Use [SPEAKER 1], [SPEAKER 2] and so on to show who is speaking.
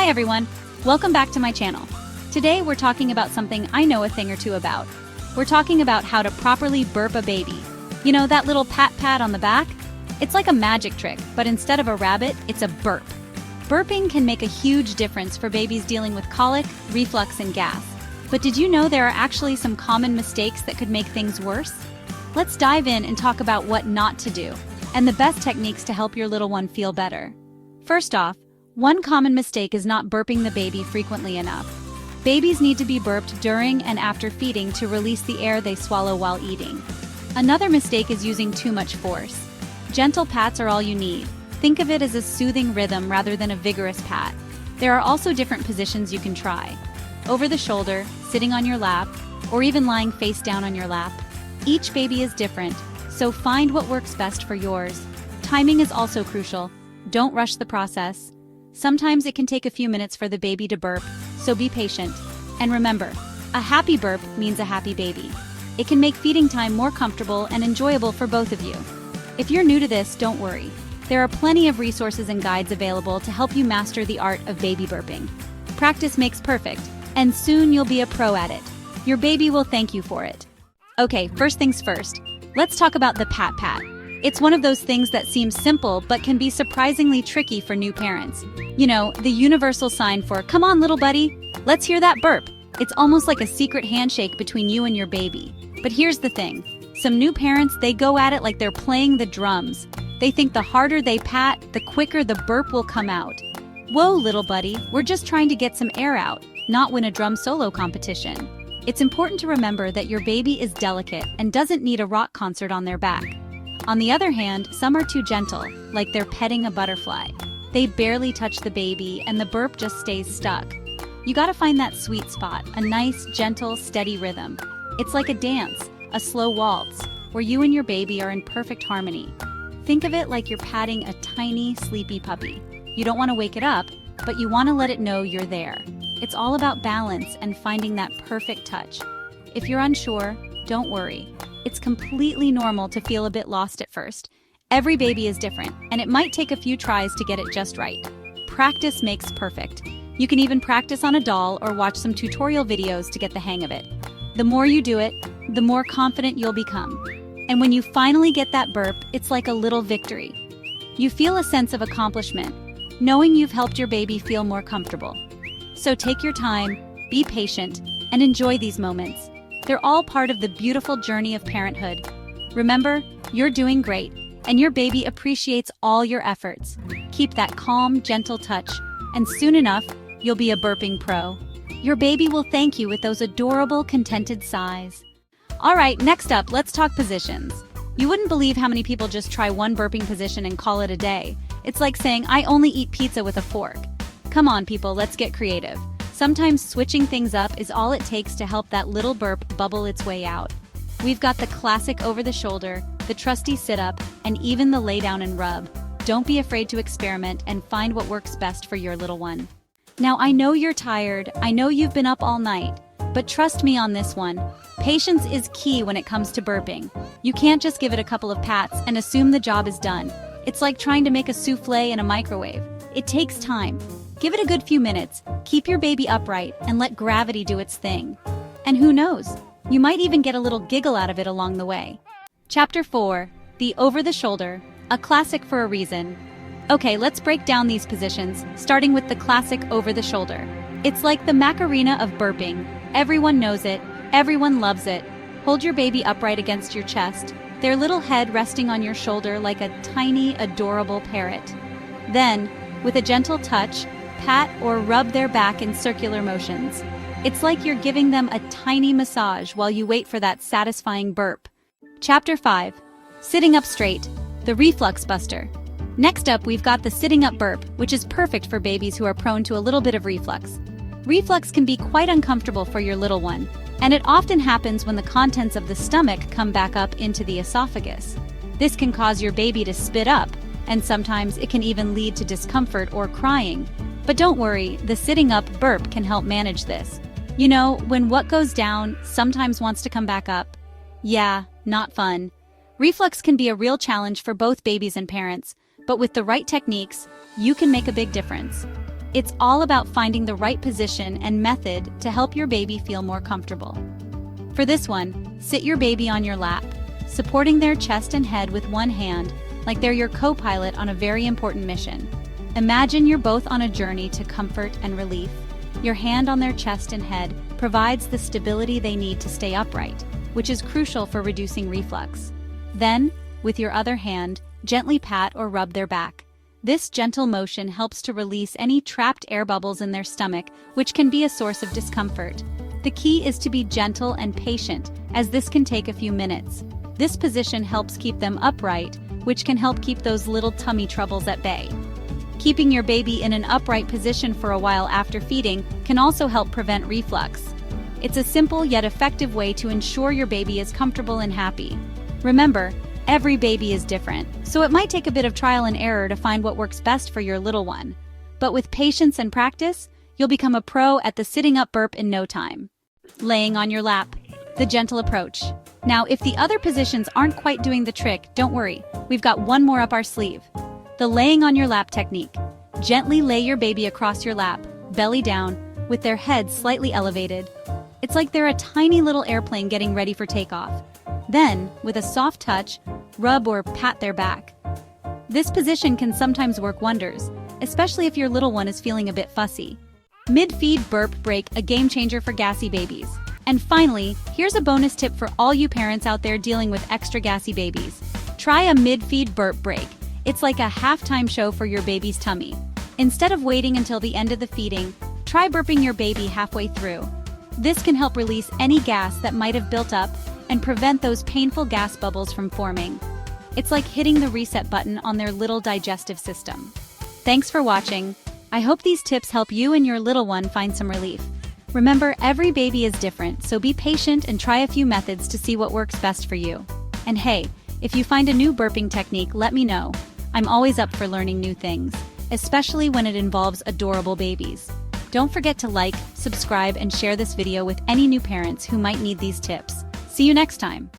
[SPEAKER 1] Hi everyone, welcome back to my channel. Today we're talking about something I know a thing or two about. We're talking about how to properly burp a baby. You know that little pat on the back? It's like a magic trick, but instead of a rabbit, it's a burp. Burping can make a huge difference for babies dealing with colic, reflux, and gas. But did you know there are actually some common mistakes that could make things worse? Let's dive in and talk about what not to do, and the best techniques to help your little one feel better. First off, one common mistake is not burping the baby frequently enough. Babies need to be burped during and after feeding to release the air they swallow while eating. Another mistake is using too much force. Gentle pats are all you need. Think of it as a soothing rhythm rather than a vigorous pat. There are also different positions you can try. Over the shoulder, sitting on your lap, or even lying face down on your lap. Each baby is different, so find what works best for yours. Timing is also crucial. Don't rush the process. Sometimes it can take a few minutes for the baby to burp, so be patient. And remember, a happy burp means a happy baby. It can make feeding time more comfortable and enjoyable for both of you. If you're new to this, don't worry. There are plenty of resources and guides available to help you master the art of baby burping. Practice makes perfect, and soon you'll be a pro at it. Your baby will thank you for it. Okay, first things first. Let's talk about the pat. It's one of those things that seems simple but can be surprisingly tricky for new parents. You know, the universal sign for, "Come on, little buddy, let's hear that burp." It's almost like a secret handshake between you and your baby. But here's the thing. Some new parents, they go at it like they're playing the drums. They think the harder they pat, the quicker the burp will come out. Whoa, little buddy, we're just trying to get some air out, not win a drum solo competition. It's important to remember that your baby is delicate and doesn't need a rock concert on their back. On the other hand, some are too gentle, like they're petting a butterfly. They barely touch the baby and the burp just stays stuck. You gotta find that sweet spot, a nice, gentle, steady rhythm. It's like a dance, a slow waltz, where you and your baby are in perfect harmony. Think of it like you're patting a tiny, sleepy puppy. You don't want to wake it up, but you want to let it know you're there. It's all about balance and finding that perfect touch. If you're unsure, don't worry. It's completely normal to feel a bit lost at first. Every baby is different, and it might take a few tries to get it just right. Practice makes perfect. You can even practice on a doll or watch some tutorial videos to get the hang of it. The more you do it, the more confident you'll become. And when you finally get that burp, it's like a little victory. You feel a sense of accomplishment, knowing you've helped your baby feel more comfortable. So take your time, be patient, and enjoy these moments. They're all part of the beautiful journey of parenthood. Remember, you're doing great, and your baby appreciates all your efforts. Keep that calm, gentle touch, and soon enough, you'll be a burping pro. Your baby will thank you with those adorable, contented sighs. All right, next up, let's talk positions. You wouldn't believe how many people just try one burping position and call it a day. It's like saying, "I only eat pizza with a fork." Come on, people, let's get creative. Sometimes switching things up is all it takes to help that little burp bubble its way out. We've got the classic over the shoulder, the trusty sit-up, and even the lay down and rub. Don't be afraid to experiment and find what works best for your little one. Now, I know you're tired, I know you've been up all night, but trust me on this one. Patience is key when it comes to burping. You can't just give it a couple of pats and assume the job is done. It's like trying to make a souffle in a microwave. It takes time. Give it a good few minutes, keep your baby upright, and let gravity do its thing. And who knows, you might even get a little giggle out of it along the way. Chapter 4, the over the shoulder, a classic for a reason. Okay, let's break down these positions, starting with the classic over the shoulder. It's like the Macarena of burping. Everyone knows it, everyone loves it. Hold your baby upright against your chest, their little head resting on your shoulder like a tiny, adorable parrot. Then, with a gentle touch, pat or rub their back in circular motions. It's like you're giving them a tiny massage while you wait for that satisfying burp. Chapter 5, sitting up straight, the reflux buster. Next up, we've got the sitting up burp, which is perfect for babies who are prone to a little bit of reflux. Reflux can be quite uncomfortable for your little one, and it often happens when the contents of the stomach come back up into the esophagus. This can cause your baby to spit up, and sometimes it can even lead to discomfort or crying. But don't worry, the sitting up burp can help manage this. You know, when what goes down sometimes wants to come back up. Yeah, not fun. Reflux can be a real challenge for both babies and parents, but with the right techniques, you can make a big difference. It's all about finding the right position and method to help your baby feel more comfortable. For this one, sit your baby on your lap, supporting their chest and head with one hand, like they're your co-pilot on a very important mission. Imagine you're both on a journey to comfort and relief. Your hand on their chest and head provides the stability they need to stay upright, which is crucial for reducing reflux. Then, with your other hand, gently pat or rub their back. This gentle motion helps to release any trapped air bubbles in their stomach, which can be a source of discomfort. The key is to be gentle and patient, as this can take a few minutes. This position helps keep them upright, which can help keep those little tummy troubles at bay. Keeping your baby in an upright position for a while after feeding can also help prevent reflux. It's a simple yet effective way to ensure your baby is comfortable and happy. Remember, every baby is different, so it might take a bit of trial and error to find what works best for your little one. But with patience and practice, you'll become a pro at the sitting up burp in no time. Laying on your lap, the gentle approach. Now, if the other positions aren't quite doing the trick, don't worry, we've got one more up our sleeve. The laying on your lap technique. Gently lay your baby across your lap, belly down, with their heads slightly elevated. It's like they're a tiny little airplane getting ready for takeoff. Then, with a soft touch, rub or pat their back. This position can sometimes work wonders, especially if your little one is feeling a bit fussy. Mid-feed burp break, a game changer for gassy babies. And finally, here's a bonus tip for all you parents out there dealing with extra gassy babies. Try a mid-feed burp break. It's like a halftime show for your baby's tummy. Instead of waiting until the end of the feeding, try burping your baby halfway through. This can help release any gas that might have built up and prevent those painful gas bubbles from forming. It's like hitting the reset button on their little digestive system. Thanks for watching. I hope these tips help you and your little one find some relief. Remember, every baby is different, so be patient and try a few methods to see what works best for you. And hey, if you find a new burping technique, let me know. I'm always up for learning new things, especially when it involves adorable babies. Don't forget to like, subscribe, and share this video with any new parents who might need these tips. See you next time.